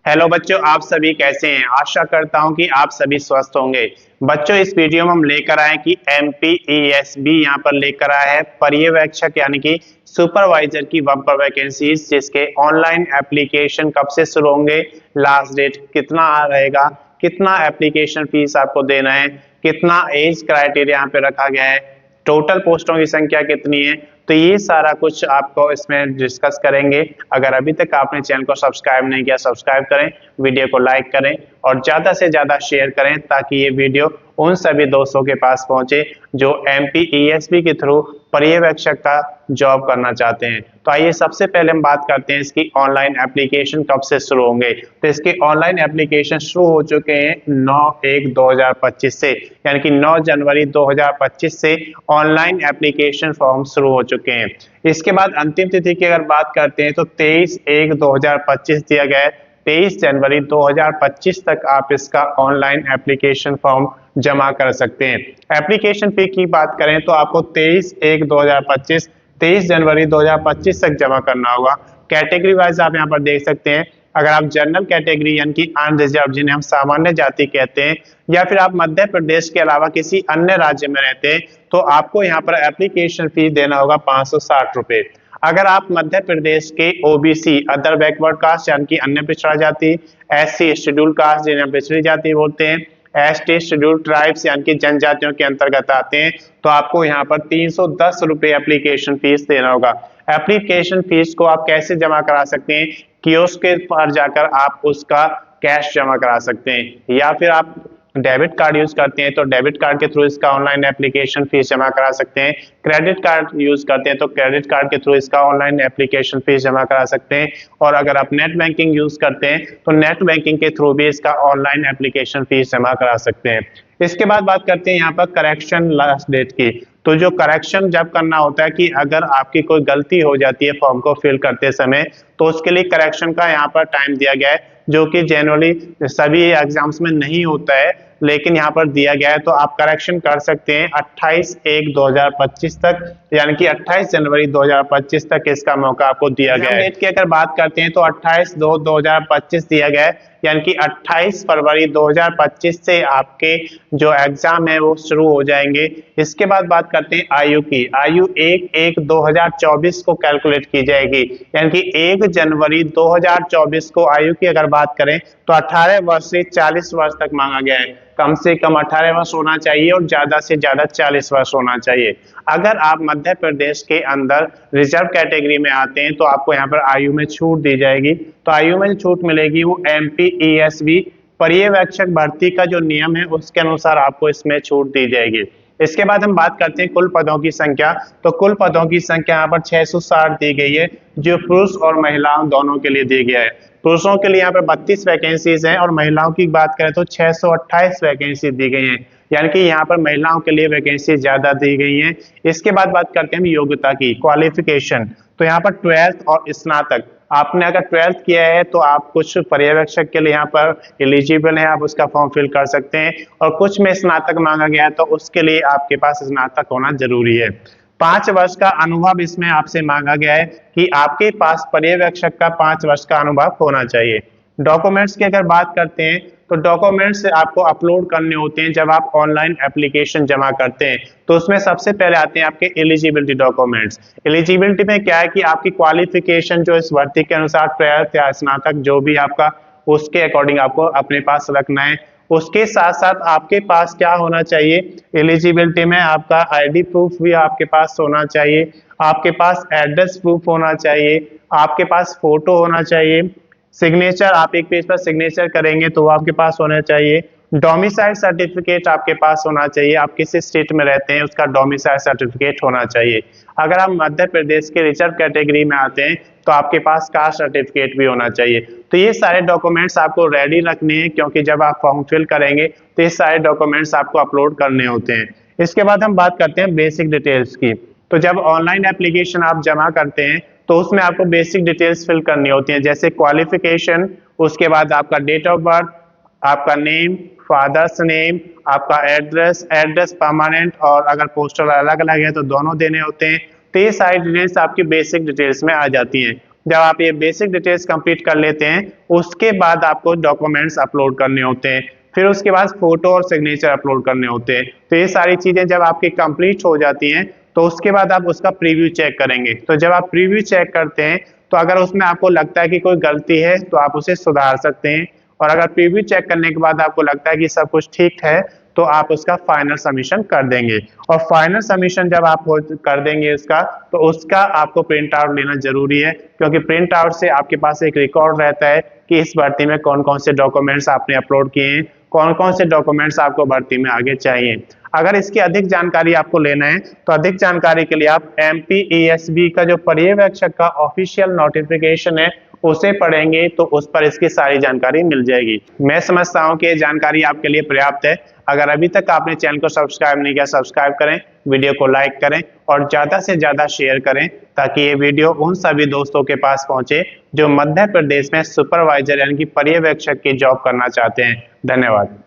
Hello बच्चों, आप सभी कैसे हैं। आशा करता हूं कि आप सभी स्वस्थ होंगे। बच्चों, इस वीडियो में हम लेकर आए कि एमपीईएसबी यहाँ पर लेकर आया है पर्यवेक्षक यानी कि सुपरवाइजर की बम्पर वैकेंसीज, जिसके ऑनलाइन एप्लीकेशन कब से शुरू होंगे, लास्ट डेट कितना रहेगा, कितना एप्लीकेशन फीस आपको देना है, कितना एज क्राइटेरिया यहाँ पे रखा गया है, टोटल पोस्टों की संख्या कितनी है। तो ये सारा कुछ आपको इसमें डिस्कस करेंगे। अगर अभी तक आपने चैनल को सब्सक्राइब नहीं किया, सब्सक्राइब करें, वीडियो को लाइक करें और ज़्यादा से ज़्यादा शेयर करें ताकि ये वीडियो उन सभी दोस्तों के पास पहुंचे जो एमपीईएसबी के थ्रू पर्यवेक्षक का जॉब करना चाहते हैं। तो आइए सबसे पहले हम बात करते हैं इसकी ऑनलाइन एप्लीकेशन कब से शुरू होंगे। तो इसके ऑनलाइन एप्लीकेशन शुरू हो चुके हैं 9/1/2025 से, यानी कि 9 जनवरी 2025 से ऑनलाइन एप्लीकेशन फॉर्म शुरू हो चुके हैं। इसके बाद अंतिम तिथि की अगर बात करते हैं तो 23/1/2025 दिया गया है। 23 जनवरी 2025 तक आप इसका ऑनलाइन एप्लीकेशन फॉर्म जमा कर सकते हैं। एप्लीकेशन फी की बात करें तो आपको 23/1/2025 23 जनवरी 2025 तक जमा करना होगा। कैटेगरी वाइज आप यहाँ पर देख सकते हैं। अगर आप जनरल कैटेगरी यानी कि अनरिजर्व, जिन्हें हम सामान्य जाति कहते हैं, या फिर आप मध्य प्रदेश के अलावा किसी अन्य राज्य में रहते हैं, तो आपको यहाँ पर एप्लीकेशन फीस देना होगा 560 रुपए। अगर आप मध्य प्रदेश के ओबीसी अदर बैकवर्ड कास्ट यानी कि अन्य पिछड़ा जाति, एससी शेड्यूल कास्ट जिन्हें पिछड़ी जाति बोलते हैं, एसटी शेड्यूल ट्राइब्स यानी कि जनजातियों के अंतर्गत आते हैं, तो आपको यहाँ पर 310 रुपए एप्लीकेशन फीस देना होगा। एप्लीकेशन फीस को आप कैसे जमा करा सकते हैं, कियोस्क के पर जाकर आप उसका कैश जमा करा सकते हैं, या फिर आप डेबिट कार्ड यूज करते हैं तो डेबिट कार्ड के थ्रू इसका ऑनलाइन एप्लीकेशन फीस जमा करा सकते हैं। क्रेडिट कार्ड यूज करते हैं तो क्रेडिट कार्ड के थ्रू इसका ऑनलाइन एप्लीकेशन फीस जमा करा सकते हैं। और अगर आप नेट बैंकिंग यूज करते हैं तो नेट बैंकिंग के थ्रू भी इसका ऑनलाइन एप्लीकेशन फीस जमा करा सकते हैं। इसके बाद बात करते हैं यहाँ पर करेक्शन लास्ट डेट की। तो जो करेक्शन जब करना होता है कि अगर आपकी कोई गलती हो जाती है फॉर्म को फिल करते समय, तो उसके लिए करेक्शन का यहाँ पर टाइम दिया गया है, जो कि जनरली सभी एग्जाम्स में नहीं होता है, लेकिन यहाँ पर दिया गया है। तो आप करेक्शन कर सकते हैं 28/1/2025 तक, यानी कि 28 जनवरी 2025 तक इसका मौका आपको दिया गया है। डेट की अगर बात करते हैं तो 28/2/2025 दिया गया है, यानी कि 28 फरवरी 2025 से आपके जो एग्जाम है वो शुरू हो जाएंगे। इसके बाद बात करते हैं आयु की। आयु 1/1/2024 को कैलकुलेट की जाएगी, यानी कि 1 जनवरी 2024 को आयु की अगर बात करें तो 18 वर्ष से 40 वर्ष तक मांगा गया है। कम से कम 18 वर्ष होना चाहिए और ज्यादा से ज्यादा 40 वर्ष होना चाहिए। अगर आप मध्य प्रदेश के अंदर रिजर्व कैटेगरी में आते हैं तो आपको यहाँ पर आयु में छूट दी जाएगी। तो आयु में जो छूट मिलेगी वो एमपीईएसबी पर्यवेक्षक भर्ती का जो नियम है उसके अनुसार आपको इसमें छूट दी जाएगी। इसके बाद हम बात करते हैं कुल पदों की संख्या। तो कुल पदों की संख्या यहाँ पर 660 दी गई है, जो पुरुष और महिलाओं दोनों के लिए दी गया है। पुरुषों के लिए यहाँ पर 32 वैकेंसीज हैं और महिलाओं की बात करें तो 628 वैकेंसी दी गई हैं, यानी कि यहाँ पर महिलाओं के लिए वैकेंसी ज्यादा दी गई हैं। इसके बाद बात करते हैं योग्यता की, क्वालिफिकेशन। तो यहाँ पर 12th और स्नातक, आपने अगर 12th किया है तो आप कुछ पर्यवेक्षक के लिए यहाँ पर एलिजिबल है, आप उसका फॉर्म फिल कर सकते हैं। और कुछ में स्नातक मांगा गया है तो उसके लिए आपके पास स्नातक होना जरूरी है। 5 वर्ष का अनुभव इसमें आपसे मांगा गया है कि आपके पास पर्यवेक्षक का 5 वर्ष का अनुभव होना चाहिए। डॉक्यूमेंट्स की अगर बात करते हैं तो डॉक्यूमेंट्स आपको अपलोड करने होते हैं जब आप ऑनलाइन एप्लीकेशन जमा करते हैं। तो उसमें सबसे पहले आते हैं आपके एलिजिबिलिटी डॉक्यूमेंट्स। एलिजिबिलिटी में क्या है कि आपकी क्वालिफिकेशन जो इस भर्ती के अनुसार 12th या स्नातक जो भी आपका, उसके अकॉर्डिंग आपको अपने पास रखना है। उसके साथ साथ आपके पास क्या होना चाहिए, एलिजिबिलिटी में आपका आईडी प्रूफ भी आपके पास होना चाहिए, आपके पास एड्रेस प्रूफ होना चाहिए, आपके पास फोटो होना चाहिए, सिग्नेचर, आप एक पेज पर सिग्नेचर करेंगे तो वो आपके पास होना चाहिए। डोमिसाइल सर्टिफिकेट आपके पास होना चाहिए, आप किस स्टेट में रहते हैं उसका डोमिसाइल सर्टिफिकेट होना चाहिए। अगर आप मध्य प्रदेश के रिजर्व कैटेगरी में आते हैं तो आपके पास कास्ट सर्टिफिकेट भी होना चाहिए। तो ये सारे डॉक्यूमेंट्स आपको रेडी रखने हैं, क्योंकि जब आप फॉर्म फिल करेंगे तो ये सारे डॉक्यूमेंट्स आपको अपलोड करने होते हैं। इसके बाद हम बात करते हैं बेसिक डिटेल्स की। तो जब ऑनलाइन एप्लीकेशन आप जमा करते हैं तो उसमें आपको बेसिक डिटेल्स फिल करनी होती हैं, जैसे क्वालिफिकेशन, उसके बाद आपका डेट ऑफ बर्थ, आपका नेम, फादर्स नेम, आपका एड्रेस, एड्रेस परमानेंट और अगर पोस्टल अलग अलग है तो दोनों देने होते हैं। तो ये सारी डिटेल्स आपकी बेसिक डिटेल्स में आ जाती हैं। जब आप ये बेसिक डिटेल्स कंप्लीट कर लेते हैं उसके बाद आपको डॉक्यूमेंट्स अपलोड करने होते हैं, फिर उसके बाद फोटो और सिग्नेचर अपलोड करने होते हैं। तो ये सारी चीजें जब आपकी कंप्लीट हो जाती हैं तो उसके बाद आप उसका प्रीव्यू चेक करेंगे। तो जब आप प्रीव्यू चेक करते हैं तो अगर उसमें आपको लगता है कि कोई गलती है तो आप उसे सुधार सकते हैं, और अगर प्रीव्यू चेक करने के बाद आपको लगता है कि सब कुछ ठीक है तो आप उसका फाइनल सबमिशन कर देंगे। और फाइनल सबमिशन जब आप कर देंगे उसका, तो उसका आपको प्रिंट आउट लेना जरूरी है, क्योंकि प्रिंट आउट से आपके पास एक रिकॉर्ड रहता है कि इस भर्ती में कौन कौन से डॉक्यूमेंट्स आपने अपलोड किए हैं, कौन कौन से डॉक्यूमेंट्स आपको भर्ती में आगे चाहिए। अगर इसकी अधिक जानकारी आपको लेना है तो अधिक जानकारी के लिए आप MPESB का जो पर्यवेक्षक का ऑफिशियल नोटिफिकेशन है उसे पढ़ेंगे तो उस पर इसकी सारी जानकारी मिल जाएगी। मैं समझता हूं कि ये जानकारी आपके लिए पर्याप्त है। अगर अभी तक आपने चैनल को सब्सक्राइब नहीं किया, सब्सक्राइब करें, वीडियो को लाइक करें और ज्यादा से ज्यादा शेयर करें ताकि ये वीडियो उन सभी दोस्तों के पास पहुंचे जो मध्य प्रदेश में सुपरवाइजर यानी कि पर्यवेक्षक की जॉब करना चाहते हैं। धन्यवाद।